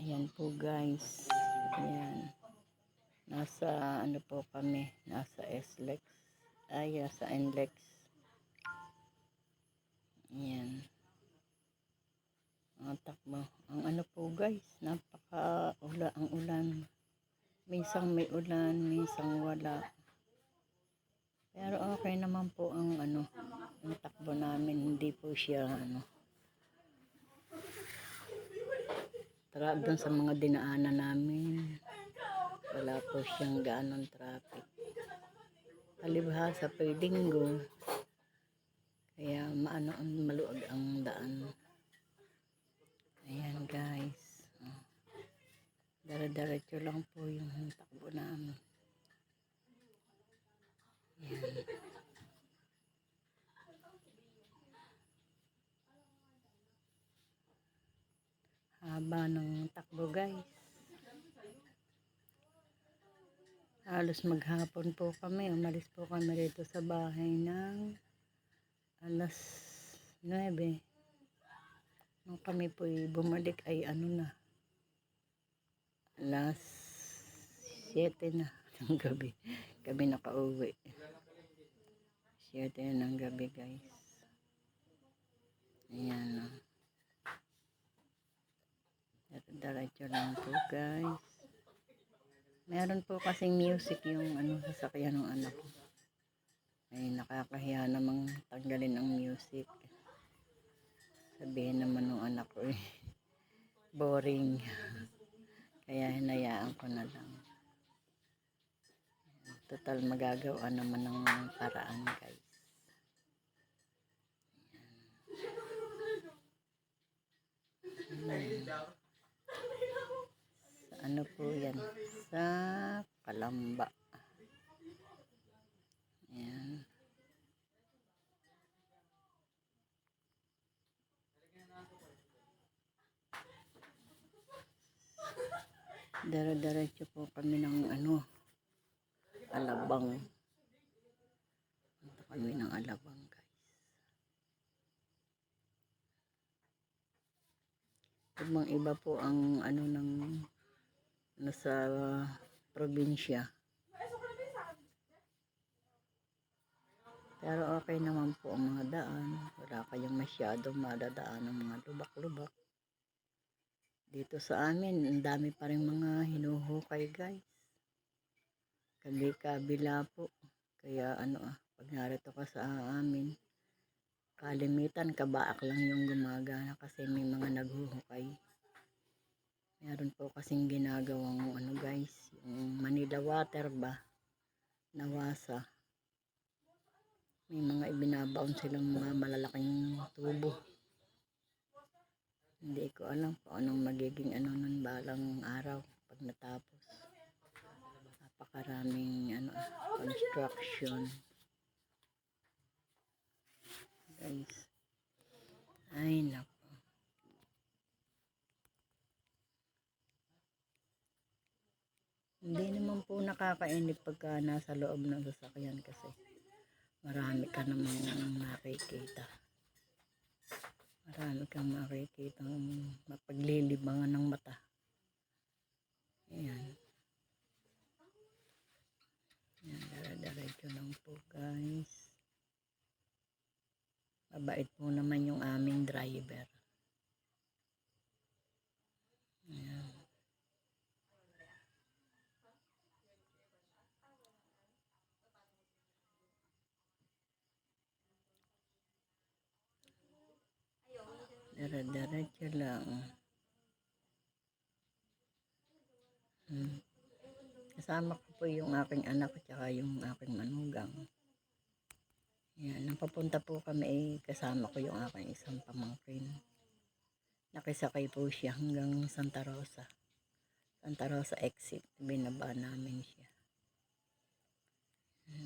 Ayan po guys. Ayan. Nasa ano po kami. Nasa SLEX. Sa NLEX. Ayan. Ang takbo. Ang ano po guys. Ang ulan. Minsan may ulan. Minsan wala. Pero okay naman po ang ano. Ang takbo namin. Hindi po siya ano. Doon sa mga dinaanan namin. Wala po siyang gaanong traffic. Palibhasa po linggo. Kaya maluag ang daan. Ayan guys. Dara-diretso lang po yung takbo namin. Ayan. Haba ng takbo guys. Halos maghapon po kami. Umalis po kami rito sa bahay ng alas 9. Nung kami po bumalik ay ano na. Alas 7 na ng gabi. Kami nakauwi. 7 na ng gabi guys. Ayan o. Diretso lang po guys. Meron po kasing music yung ano sasakyan ng anak ko. Ay nakakahiya namang tanggalin ang music. Sabihin naman ng anak ko boring. Kaya hinayaan ko na lang. Total magagawa naman ng paraan guys. Sa ano po yan? Sa Kalamba. Ayan. Dara-diretso po kami ng ano, Alabang. Punta kami ng Alabang guys. Ibang iba po ang ano ng nasa probinsya. Pero okay naman po ang mga daan. Wala kayong masyadong madadaan ng mga lubak-lubak. Dito sa amin, ang dami pa rin mga hinuhukay guys. Kabila po. Kaya pag narito ka sa amin, kalimitan kabaak lang yung gumagana kasi may mga naghuhukay. Meron po kasing ginagawang guys, yung Manila Water ba, Nawasa. May mga ibinabaon silang mga malalaking tubo. Hindi ko alam kung anong magiging nun balang araw pag natapos. Napakaraming construction. Guys. Ay nako. Hindi naman po nakakainip pagka nasa loob ng sasakyan kasi marami ka namang makikita. Marami kang makikita mapaglilibangan ng mata. Ayan. Ayan, dara-diretso lang po guys. Mabait po naman yung aming driver. Ayan. Dara-diretso lang. Kasama ko po yung aking anak at saka yung aking manugang. Yan, nang papunta po kami kasama ko yung aking isang pamangkin. Nakisakay po siya hanggang Santa Rosa. Santa Rosa exit, binaba namin siya.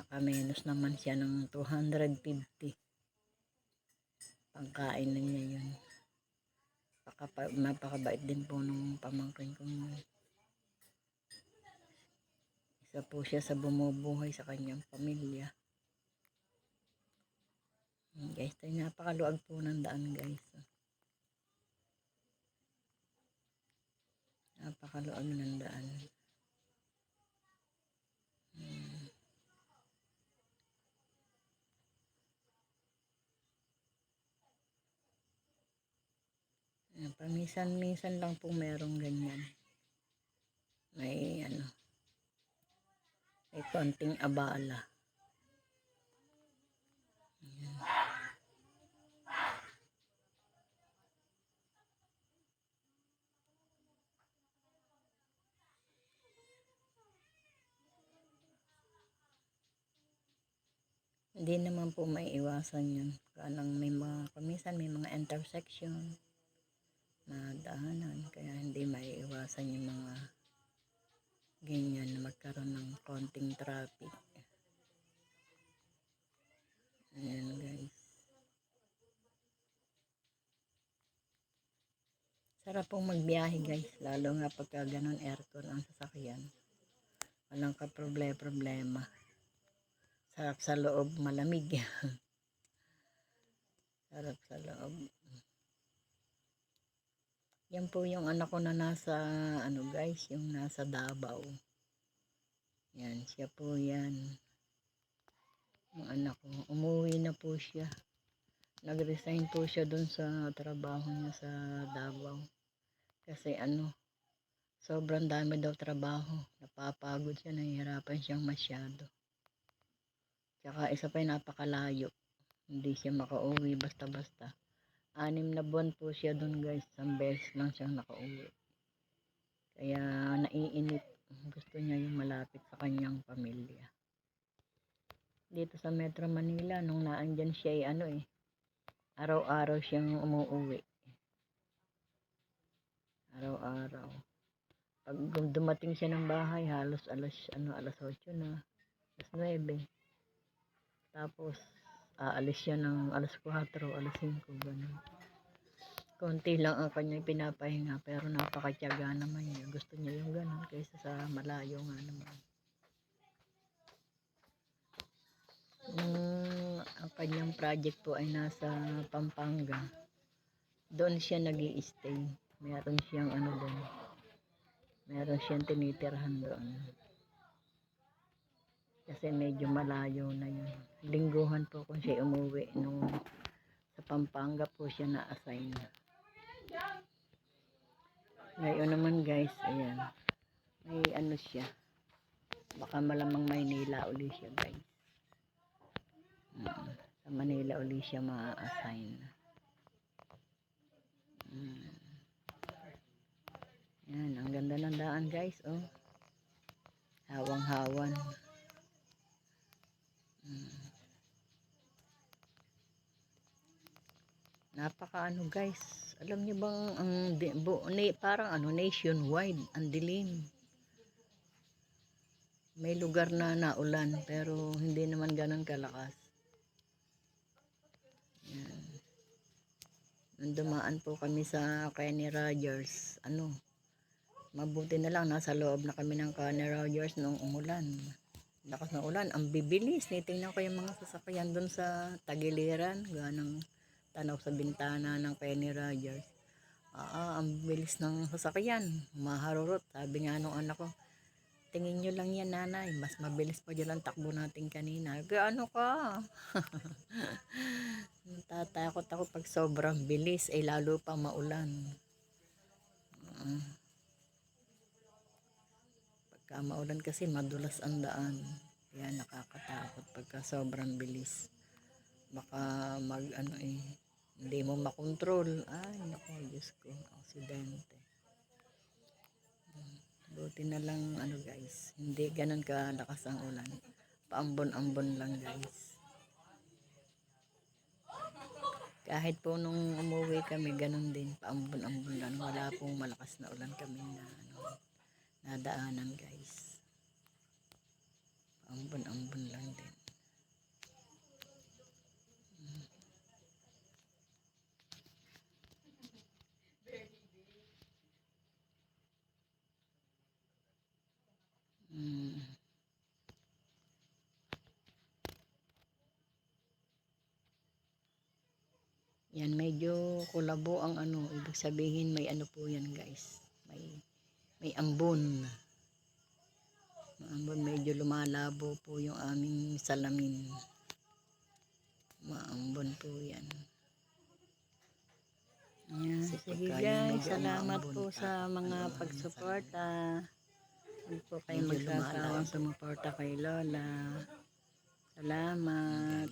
Nakamenos naman siya ng 250. Pangkain na niya yun. Napakabait din po nung pamangkin ko. Isa po siya sa bumubuhay sa kanyang pamilya. Guys, tayo napakaluag po ng daan guys. napakaloob ng daan. Paminsan-minsan lang po merong ganyan. May may konting abala. Ayan. Hindi naman po maiiwasan yun. Kanang paminsan may mga intersection na daanan, kaya hindi maiiwasan yung mga ganyan na magkaroon ng konting traffic. Ayan guys. Sarap pong magbiyahe guys, lalo nga pagka ganun aircon ang sasakyan. Walang ka-problema. Sarap sa loob, malamig. Sarap sa loob. Yan po yung anak ko na nasa guys, yung nasa Davao. Yan, siya po yan. Yung anak ko, umuwi na po siya. Nag-resign po siya dun sa trabaho niya sa Davao. Kasi sobrang dami daw trabaho. Napapagod siya, nahihirapan siyang masyado. Tsaka isa pa yung napakalayo. Hindi siya makauwi basta-basta. 6 na buwan po siya dun guys. Isang beses lang siyang nakauwi. Kaya naiinip. Gusto niya yung malapit sa kanyang pamilya. Dito sa Metro Manila, nung naandyan siya araw-araw siyang umuwi. Araw-araw. Pag dumating siya ng bahay, halos alas 8 na, alas 9. Tapos, aalis siya ng alas 4, alas 5, gano'n. Konti lang ang kanyang pinapahinga, pero napakatyaga naman niya. Gusto niya yung gano'n, kaysa sa malayo nga naman. Ang kanyang project po ay nasa Pampanga. Doon siya nag-i-stay. Meron siyang doon. Meron siyang tinitirhan doon. Kasi medyo malayo na yun. Lingguhan po kung siya umuwi nung sa Pampanga po siya na-assign. Ngayon naman guys, ayan. May siya. Baka malamang Maynila uli siya guys. Sa Manila uli siya ma-assign. Yan, ang ganda ng daan guys, oh. Hawang-hawan. Napaka guys. Alam niyo bang parang nationwide ang dilim. May lugar na naulan pero hindi naman ganoon kalakas. Yan. Nung dumaan po kami sa Kenny Rogers, mabuti na lang nasa loob na kami ng Kenny Rogers nung umulan. Lakas ng ulan, ang bibilis. Nitingnan ko yung mga sasakyan doon sa tagiliran, ganang tanaw sa bintana ng Kenny Rogers. Ang bilis ng sasakyan, maharurot. Sabi nga nung anak ko, tingin nyo lang yan nanay, mas mabilis pa dyan ang takbo natin kanina. Gaano ka? Natatakot ako pag sobrang bilis, lalo pa maulan. Pagka maulan kasi madulas ang daan. Kaya nakakatakot pagka sobrang bilis. Baka hindi mo makontrol. Ay, naku, Diyos ko, aksidente. Buti na lang guys, hindi ganun kalakas ang ulan. Paambon-ambon lang guys. Kahit po nung umuwi kami, ganun din, paambon-ambon lang. Wala pong malakas na ulan kami na nadaanan guys. Paambon-ambon lang din. Yan, medyo kulabo ang ibig sabihin may po yan guys. May may ambon. Maambon, medyo lumalabo po yung aming salamin. Maambon po yan. Yan. Kasi Sige pagka yung guys, medyo salamat umaambon, po sa mga ano, pagsuporta. Huwag po kayo Medyo magsasawang lumalayo. sumuporta kay Lola. Salamat.